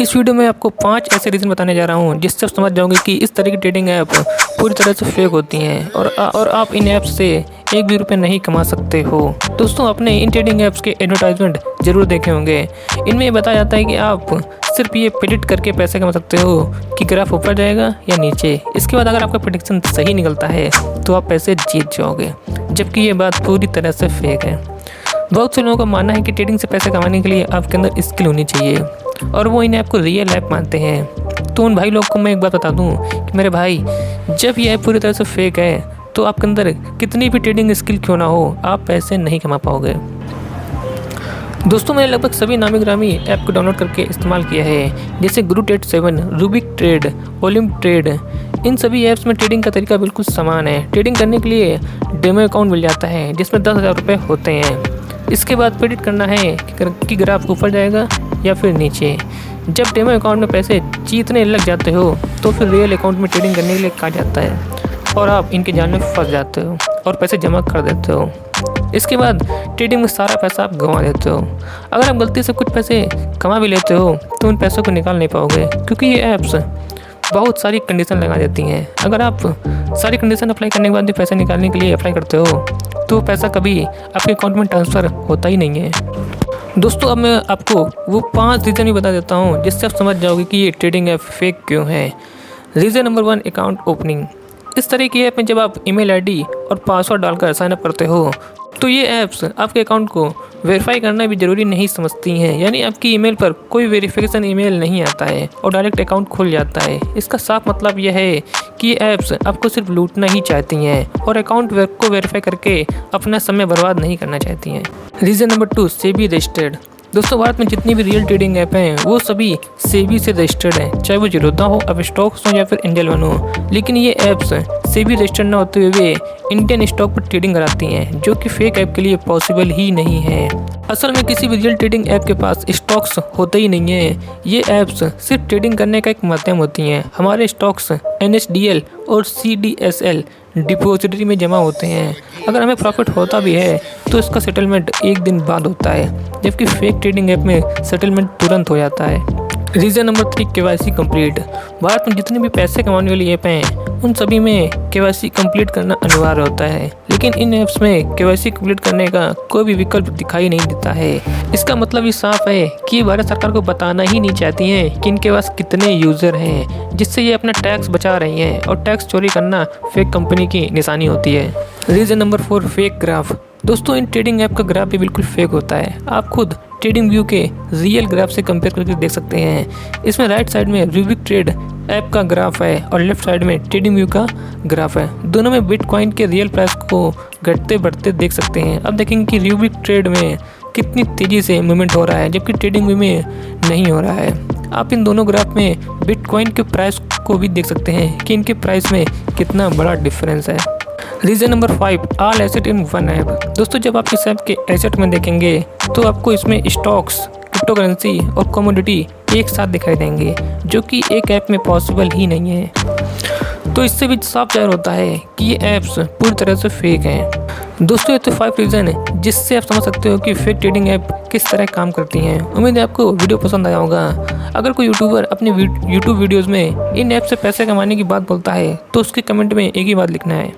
इस वीडियो में आपको 5 ऐसे रीज़न बताने जा रहा हूँ जिससे आप समझ जाओगे कि इस तरह की ट्रेडिंग ऐप पूरी तरह से फेक होती हैं और आप इन ऐप्स से एक भी रुपये नहीं कमा सकते हो। दोस्तों, आपने इन ट्रेडिंग ऐप्स के एडवर्टाइजमेंट ज़रूर देखे होंगे। इनमें ये बताया जाता है कि आप सिर्फ ये प्रेडिक्ट करके पैसे कमा सकते हो कि ग्राफ ऊपर जाएगा या नीचे। इसके बाद अगर आपका प्रेडिक्शन सही निकलता है तो आप पैसे जीत जाओगे, जबकि ये बात पूरी तरह से फेक है। बहुत से लोगों का मानना है कि ट्रेडिंग से पैसे कमाने के लिए आपके अंदर स्किल होनी चाहिए और वो इन ऐप को रियल ऐप मानते हैं। तो उन भाई लोग को मैं एक बात बता दूं कि मेरे भाई, जब ये ऐप पूरी तरह से फेक है तो आपके अंदर कितनी भी ट्रेडिंग स्किल क्यों ना हो, आप पैसे नहीं कमा पाओगे। दोस्तों, मैंने लगभग सभी नामी ग्रामी ऐप को डाउनलोड करके इस्तेमाल किया है, जैसे Guru trade 7, Rubik trade, Olymp trade. इन सभी ऐप्स में ट्रेडिंग का तरीका बिल्कुल समान है। ट्रेडिंग करने के लिए डेमो अकाउंट मिल जाता है जिसमें 10,000 रुपये होते हैं। इसके बाद प्रेडिक्ट करना है कि ग्राफ ऊपर जाएगा या फिर नीचे। जब डेमो अकाउंट में पैसे जीतने लग जाते हो तो फिर रियल अकाउंट में ट्रेडिंग करने के लिए कहा जाता है और आप इनके जाल में फंस जाते हो और पैसे जमा कर देते हो। इसके बाद ट्रेडिंग में सारा पैसा आप गंवा देते हो। अगर आप गलती से कुछ पैसे कमा भी लेते हो तो उन पैसों को निकाल नहीं पाओगे, क्योंकि ये ऐप्स बहुत सारी कंडीशन लगा देती हैं। अगर आप सारी कंडीशन अप्लाई करने के बाद भी पैसे निकालने के लिए अप्लाई करते हो तो पैसा कभी आपके अकाउंट में ट्रांसफ़र होता ही नहीं है। दोस्तों, अब मैं आपको वो 5 रीज़न भी बता देता हूँ जिससे आप समझ जाओगे कि ये ट्रेडिंग ऐप फेक क्यों है। Reason number 1, account opening. इस तरह की ऐप में जब आप ईमेल आईडी और पासवर्ड डालकर साइन अप करते हो तो ये ऐप्स आपके अकाउंट को वेरीफाई करना भी ज़रूरी नहीं समझती हैं। यानी आपकी ईमेल पर कोई वेरिफिकेशन ईमेल नहीं आता है और डायरेक्ट अकाउंट खुल जाता है। इसका साफ मतलब यह है कि ये ऐप्स आपको सिर्फ लूटना ही चाहती हैं और अकाउंट को वेरीफाई करके अपना समय बर्बाद नहीं करना चाहती हैं। Reason number 2, SEBI registered. दोस्तों, भारत में जितनी भी रियल ट्रेडिंग ऐप हैं वो सभी सेबी से रजिस्टर्ड हैं, चाहे वो जीरोधा हो, अपस्टॉक्स हो या फिर एंजल वन हो। लेकिन ये ऐप्स सेबी रजिस्टर्ड न होते हुए इंडियन स्टॉक पर ट्रेडिंग कराती हैं, जो कि फेक ऐप के लिए पॉसिबल ही नहीं है। असल में किसी भी रियल ट्रेडिंग ऐप के पास स्टॉक्स होते ही नहीं है। ये ऐप्स सिर्फ ट्रेडिंग करने का एक माध्यम होती हैं। हमारे स्टॉक्स NSDL और CDSL डिपॉजिटरी में जमा होते हैं। अगर हमें प्रॉफिट होता भी है तो इसका सेटलमेंट एक दिन बाद होता है, जबकि फेक ट्रेडिंग ऐप में सेटलमेंट तुरंत हो जाता है। Reason number 3, KYC complete. Bharat में जितने भी पैसे कमाने वाली ऐप हैं उन सभी में KYC कंप्लीट करना अनिवार्य होता है, लेकिन इन ऐप्स में KYC कंप्लीट करने का कोई भी विकल्प दिखाई नहीं देता है। इसका मतलब ये साफ है कि भारत सरकार को बताना ही नहीं चाहती हैं कि इनके पास कितने यूज़र हैं, जिससे ये अपना टैक्स बचा रही हैं और टैक्स चोरी करना फेक कंपनी की निशानी होती है। Reason number 4, fake graph. दोस्तों, इन ट्रेडिंग ऐप का ग्राफ भी बिल्कुल फेक होता है। आप खुद ट्रेडिंग व्यू के रियल ग्राफ से कंपेयर करके देख सकते हैं। इसमें राइट साइड में रूबिक ट्रेड ऐप का ग्राफ है और लेफ्ट साइड में ट्रेडिंग व्यू का ग्राफ है। दोनों में बिटकॉइन के रियल प्राइस को घटते बढ़ते देख सकते हैं। अब देखेंगे कि रूबिक ट्रेड में कितनी तेज़ी से मूवमेंट हो रहा है, जबकि ट्रेडिंग व्यू में नहीं हो रहा है। आप इन दोनों ग्राफ में बिटकॉइन के प्राइस को भी देख सकते हैं कि इनके प्राइस में कितना बड़ा डिफरेंस है। Reason number 5, all asset in one app. दोस्तों, जब आप इस ऐप के एसेट में देखेंगे तो आपको इसमें स्टॉक्स, क्रिप्टो करेंसी और कमोडिटी एक साथ दिखाई देंगे, जो कि एक ऐप में पॉसिबल ही नहीं है। तो इससे भी साफ जाहिर होता है कि ये ऐप्स पूरी तरह से फेक हैं। दोस्तों, ये तो 5 रीज़न है जिससे आप समझ सकते हो कि फेक ट्रेडिंग ऐप किस तरह काम करती हैं। उम्मीद है आपको वीडियो पसंद आया होगा। अगर कोई यूट्यूबर अपने यूट्यूब वीडियोज़ में इन ऐप से पैसे कमाने की बात बोलता है तो उसके कमेंट में एक ही बात लिखना है।